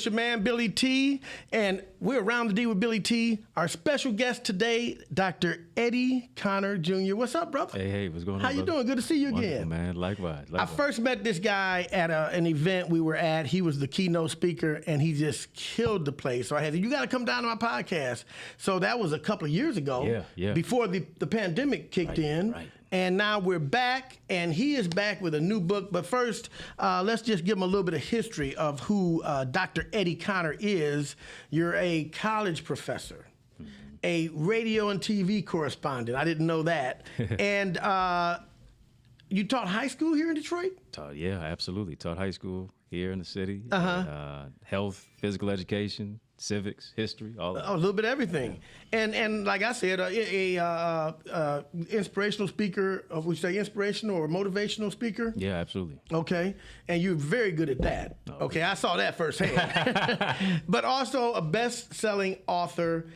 It's your man, Billy T, and we're around the D with Billy T. Our special guest today, Dr. Eddie Connnor Jr. What's up, brother? Hey, what's going on, How you doing? Good to see you again. Man. Likewise. I first met this guy at an event we were at. He was the keynote speaker, and he just killed the place. So I had you got to come down to my podcast. So that was a couple of years ago. Yeah. Before the pandemic kicked in. Right. And now we're back, and he is back with a new book. But first, let's just give him a little bit of history of who Dr. Eddie Connnor is. You're a college professor, a radio and TV correspondent. I didn't know that. And you taught high school here in Detroit? Yeah, absolutely. Taught high school here in the city. Health, physical education, civics, history, all that. A little bit of everything. And like I said, inspirational speaker, would you say inspirational or motivational speaker? Yeah, absolutely. Okay. And you're very good at that. Okay, I saw that firsthand. But also a best-selling author,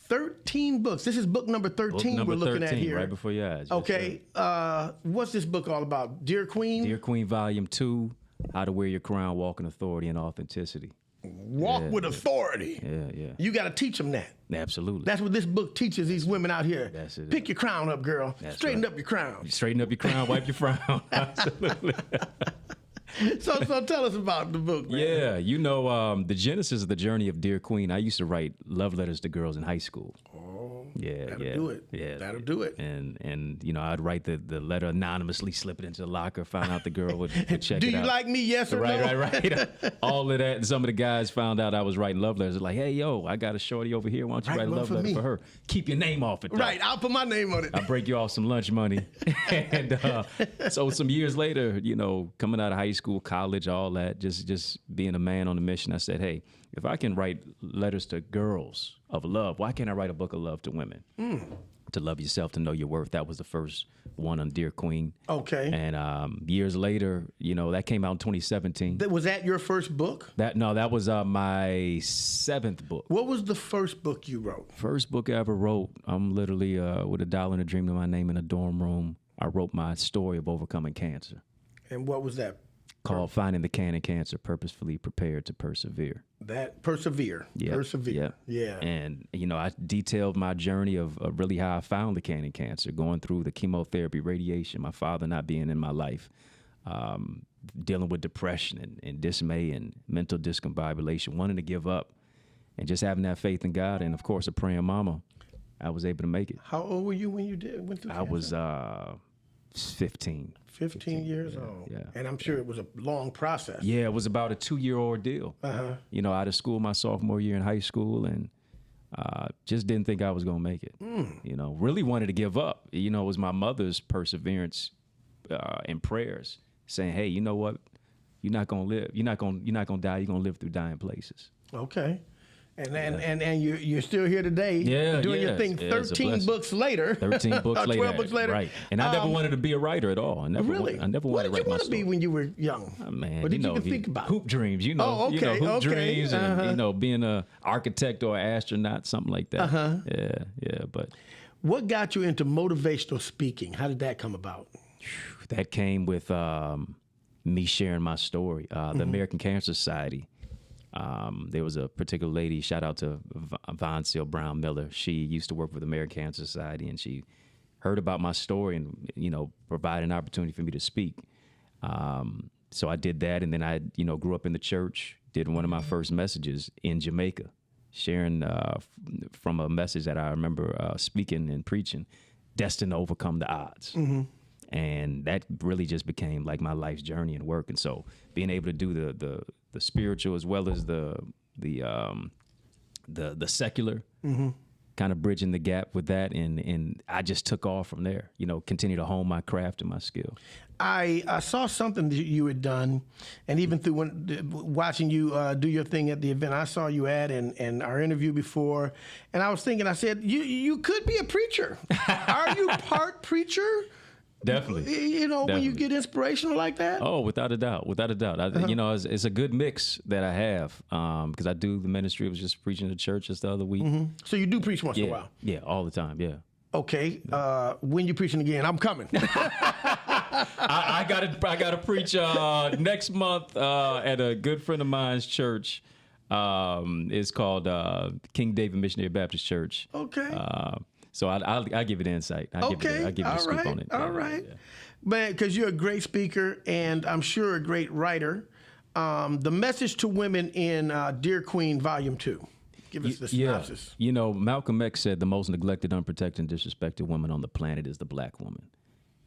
13 books. This is book number 13 we're looking 13, at here. right before your eyes. Okay. What's this book all about? Dear Queen? Dear Queen, Volume 2, How to Wear Your Crown, Walk in Authority and Authenticity. Walk with authority. Yeah. You got to teach them that. Absolutely. That's what this book teaches these women out here. That's it. Pick your crown up, girl. Straighten up your crown. Straighten up your crown, wipe your frown. Absolutely. So tell us about the book, man. Yeah, the genesis of the journey of Dear Queen, I used to write love letters to girls in high school. That'll do it. Yeah, that'll do it. And I'd write the letter anonymously, slip it into the locker, find out the girl would check it out. Do you like me? Yes or no? Right. All of that. And some of the guys found out I was writing love letters. They're like, hey, yo, I got a shorty over here. Why don't you write a love letter for her? Keep your name off it, though. Right. I'll put my name on it. I'll break you off some lunch money. And so some years later, coming out of high school, college, all that, just being a man on a mission, I said, hey, if I can write letters to girls of love, why can't I write a book of love to women? To love yourself, to know your worth. That was the first one on Dear Queen. Okay. And years later, that came out in 2017. Was that your first book? That was my 7th book. What was the first book you wrote? First book I ever wrote. I'm literally with $1 and a dream to my name in a dorm room. I wrote my story of overcoming cancer. And what was that? Called Finding the Can in Cancer, Purposefully Prepared to Persevere. That persevere. Yeah. Persevere. Yeah. And, I detailed my journey of really how I found the can in cancer, going through the chemotherapy, radiation, my father not being in my life, dealing with depression and dismay and mental discombobulation, wanting to give up, and just having that faith in God. And, of course, a praying mama, I was able to make it. How old were you when you went through cancer? I was 15. 15 years old. Yeah. And I'm sure it was a long process. Yeah, it was about a 2-year ordeal. Out of school my sophomore year in high school, and just didn't think I was going to make it. Really wanted to give up. It was my mother's perseverance and prayers saying, hey, you know what? You're not going to live. You're not going to die. You're going to live through dying places. Okay. And you're still here today, doing your thing. 13 books later. 13 books later. 12 books later. Right. And I never wanted to be a writer at all. I never really? I never what wanted to write my story. What did you want to be when you were young? Oh, man, what did you think about? Hoop dreams, Oh, okay. hoop dreams and, being an architect or an astronaut, something like that. Yeah. But what got you into motivational speaking? How did that come about? That came with me sharing my story. The American Cancer Society. There was a particular lady, shout out to Von Seal Brown Miller. She used to work with the American Cancer Society, and she heard about my story and, provided an opportunity for me to speak. So I did that, and then I, grew up in the church, did one of my first messages in Jamaica, sharing from a message that I remember speaking and preaching, destined to overcome the odds. And that really just became like my life's journey and work. And so being able to do the spiritual as well as the secular, kind of bridging the gap with that, and I just took off from there. Continue to hone my craft and my skill. I saw something that you had done, and even through watching you do your thing at the event, I saw you at and our interview before, and I was thinking, I said, you could be a preacher. Are you part preacher? Definitely. When you get inspirational like that? Oh, without a doubt. It's a good mix that I have because I do the ministry. I was just preaching to church just the other week. So you do preach once in a while? Yeah, all the time, yeah. Okay, when you preaching again, I'm coming. I got to preach next month at a good friend of mine's church. It's called King David Missionary Baptist Church. Okay. So I'll give you the insight. I'll give you the scoop on it. All right. Man, because you're a great speaker and I'm sure a great writer. The message to women in Dear Queen, Volume 2. Give us the synopsis. You know, Malcolm X said the most neglected, unprotected, and disrespected woman on the planet is the black woman.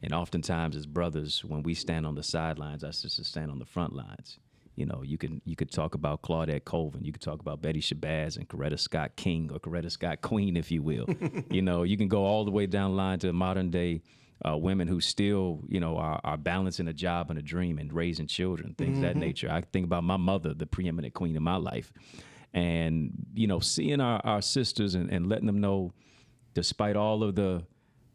And oftentimes as brothers, when we stand on the sidelines, our sisters stand on the front lines. You know, you could talk about Claudette Colvin, you could talk about Betty Shabazz and Coretta Scott King, or Coretta Scott Queen, if you will. You know, you can go all the way down the line to modern day women who still, you know, are balancing a job and a dream and raising children, things of that nature. I think about my mother, the preeminent queen in my life. And, you know, seeing our sisters and letting them know, despite all of the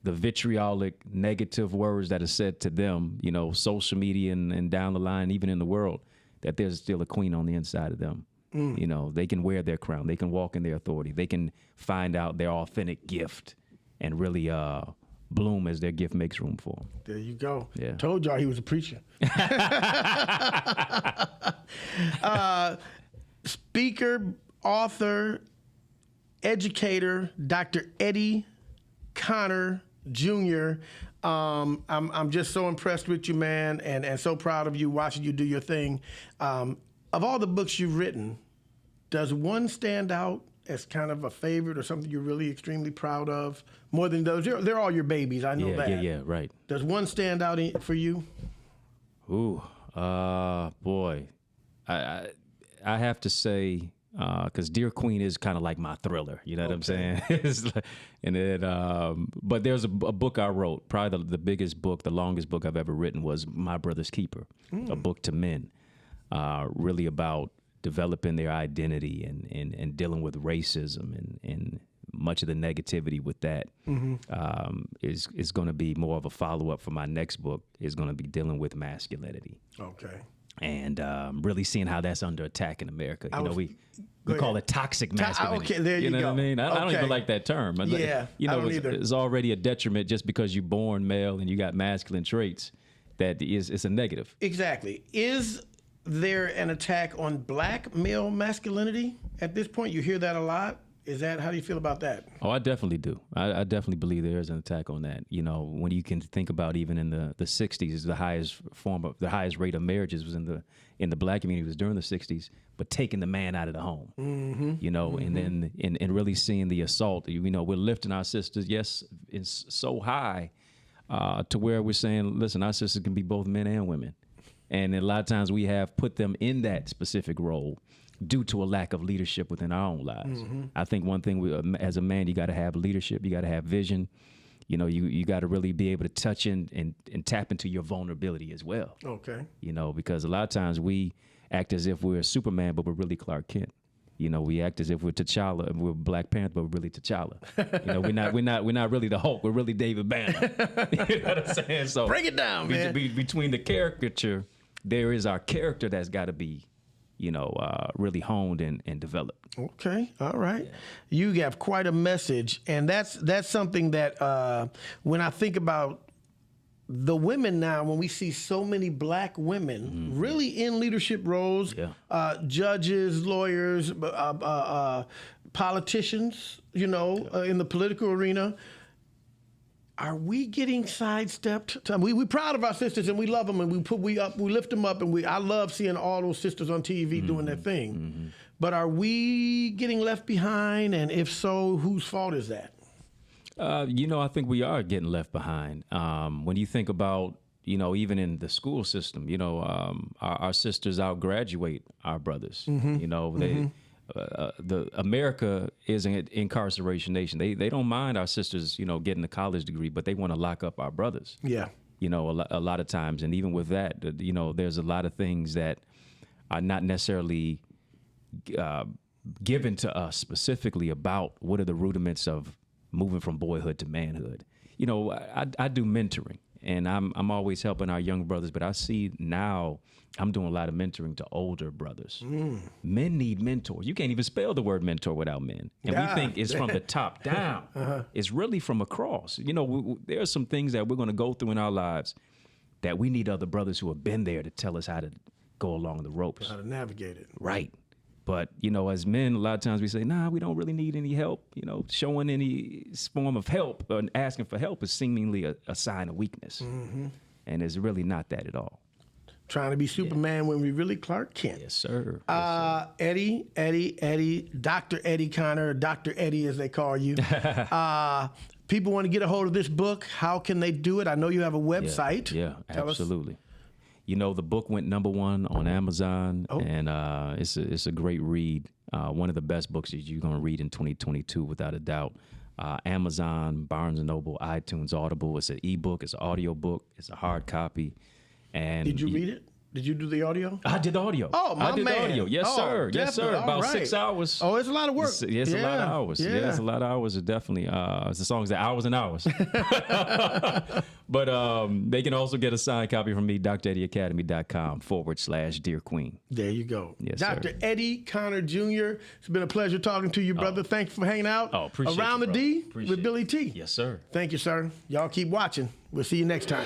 vitriolic negative words that are said to them, you know, social media and down the line, even in the world, that there's still a queen on the inside of them. You know, they can wear their crown. They can walk in their authority. They can find out their authentic gift and really bloom as their gift makes room for them. There you go. Yeah. Told y'all he was a preacher. Speaker, author, educator, Dr. Eddie Connnor Jr. I'm just so impressed with you, man, and so proud of you, watching you do your thing. Of all the books you've written, does one stand out as kind of a favorite or something you're really extremely proud of more than those? They're all your babies, I know that. Yeah, right. Does one stand out for you? Ooh, boy. I have to say, because Dear Queen is kind of like my thriller, you know what I'm saying? And then, but there's a book I wrote, probably the biggest book, the longest book I've ever written was My Brother's Keeper, a book to men, really about developing their identity and dealing with racism and much of the negativity with that is going to be more of a follow-up for my next book, is going to be dealing with masculinity. Okay. And really seeing how that's under attack in America. You know, we call it toxic masculinity. Okay, there you go. You know what I mean? I don't even like that term. Yeah, you know, I don't either. It's already a detriment just because you're born male and you got masculine traits. That it's a negative. Exactly. Is there an attack on black male masculinity at this point? You hear that a lot. How do you feel about that? Oh, I definitely do. I definitely believe there is an attack on that. You know, when you can think about even in the 60s, the highest rate of marriages was in the black community was during the 60s, but taking the man out of the home, you know, and then and really seeing the assault. You know, we're lifting our sisters, yes, it's so high to where we're saying, listen, our sisters can be both men and women. And a lot of times we have put them in that specific role due to a lack of leadership within our own lives. I think one thing as a man, you got to have leadership, you got to have vision. You know, you got to really be able to touch in and tap into your vulnerability as well. Okay. You know, because a lot of times we act as if we're Superman, but we're really Clark Kent. You know, we act as if we're T'Challa and we're Black Panther, but we're really T'Challa. You know, we're not really the Hulk. We're really David Banner. You know what I'm saying? So break it down, man. Between the caricature, there is our character that's got to be, you know, really honed and developed. Okay, all right. Yeah. You have quite a message, and that's something that when I think about the women now, when we see so many black women really in leadership roles, judges, lawyers, politicians, you know, in the political arena, are we getting sidestepped? We're proud of our sisters and we love them and we lift them up, and I love seeing all those sisters on TV doing their thing. But are we getting left behind? And if so, whose fault is that? You know, I think we are getting left behind. When you think about, you know, even in the school system, you know, our sisters outgraduate our brothers. You know, the America is an incarceration nation. They don't mind our sisters, you know, getting a college degree, but they want to lock up our brothers. Yeah. You know, a lot of times, and even with that, you know, there's a lot of things that are not necessarily given to us specifically about what are the rudiments of moving from boyhood to manhood. You know, I do mentoring, and I'm always helping our young brothers, but I see now I'm doing a lot of mentoring to older brothers. Men need mentors. You can't even spell the word mentor without men. And we think it's from the top down. It's really from across. You know, there are some things that we're going to go through in our lives that we need other brothers who have been there to tell us how to go along the ropes. How to navigate it. Right. But, you know, as men, a lot of times we say, nah, we don't really need any help. You know, showing any form of help or asking for help is seemingly a sign of weakness. And it's really not that at all. Trying to be Superman when we really Clark Kent. Yes, sir. Eddie, Dr. Eddie Connnor, Dr. Eddie as they call you. People want to get a hold of this book. How can they do it? I know you have a website. Yeah, Tell us. absolutely. You know, the book went #1 on Amazon, and it's a great read. One of the best books that you're going to read in 2022, without a doubt. Amazon, Barnes & Noble, iTunes, Audible. It's an ebook, it's an audio book, it's a hard copy. And Did you read it? Did you do the audio? I did audio. Oh, my I did man. audio. Yes, Oh, sir. Yes, sir. definitely. About All right. 6 hours. Oh, it's a lot of work. It's a lot of hours. Yeah, it's a lot of hours. It definitely. The songs are hours and hours. But they can also get a signed copy from me, DrEddieAcademy.com/Dear Queen. There you go. Yes, Dr. sir. Eddie Connnor Jr., it's been a pleasure talking to you, brother. Thanks for hanging out. Oh, appreciate Around you, the bro. D Appreciate with it. Billy T. Yes, sir. Thank you, sir. Y'all keep watching. We'll see you next time.